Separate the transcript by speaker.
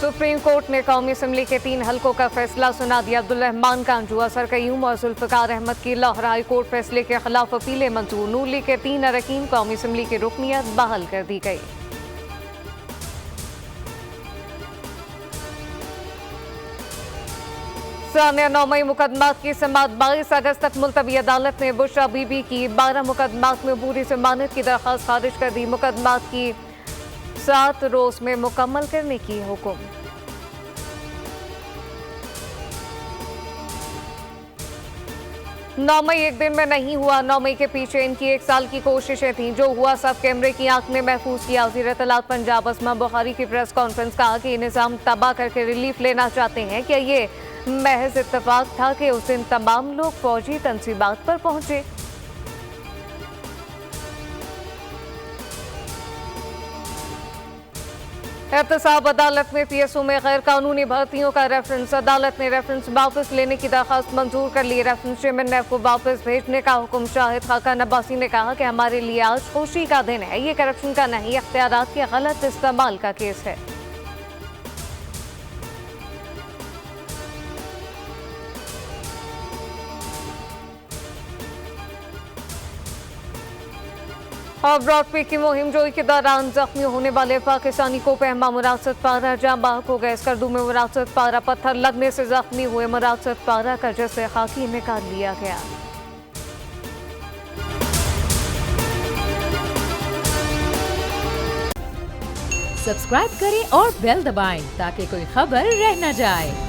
Speaker 1: Supreme court ने कौमी assembly के 3 हलकों का फैसला सुना दिया। अब्दुल रहमान कांजू, असर कयूम और जुल्फिकार अहमद की लाहौर हाई कोर्ट फैसले के खिलाफ अपीलें मंजूर। नून लीग के 3 अरकान कौमी असम्बली की रुकनियत बहाल कर दी गई। सानिया 9 मई मुकदमात की समाअत 22 अगस्त तक मुलतवी। अदालत ने बुशरा बीबी की 12 मुकदमात में पूरी जमानत की दरख्वास्त खारिज कर दी। मुकदमात की 7 रोज में मुकम्मल करने की हुक्म। नौ मई एक दिन में नहीं हुआ। 9 मई के पीछे इनकी 1 साल की कोशिशें थीं। जो हुआ सब कैमरे की आंख में महफूज किया। वज़ीर इत्तलात पंजाब अस्मा बुखारी की प्रेस कॉन्फ्रेंस, कहा कि निज़ाम तबाह करके रिलीफ लेना चाहते हैं। क्या ये महज इत्तेफाक था कि उस दिन तमाम लोग फौजी तंसीबात पर पहुंचे? एहतसाब अदालत में पीएसओ में गैर कानूनी भर्तियों का रेफरेंस। अदालत ने रेफरेंस वापस लेने की दरखास्त मंजूर कर ली। रेफरेंस चेयरमैन नैब को वापस भेजने का हुक्म। शाहिद खाकान अब्बासी ने कहा कि हमारे लिए आज खुशी का दिन है। ये करप्शन का नहीं, इख्तियारात के गलत इस्तेमाल का केस है। और ब्रॉडवे की मुहिम जोई के दौरान जख्मी होने वाले पाकिस्तानी को पहमा मुरासत पारा जाँ बाहक हो गए। स्कर्दू में मुरासत पारा पत्थर लगने से जख्मी हुए। मुरासत पारा का जैसे खाकी निकाल लिया गया।
Speaker 2: सब्सक्राइब करें और बेल दबाएं ताकि कोई खबर रह न जाए।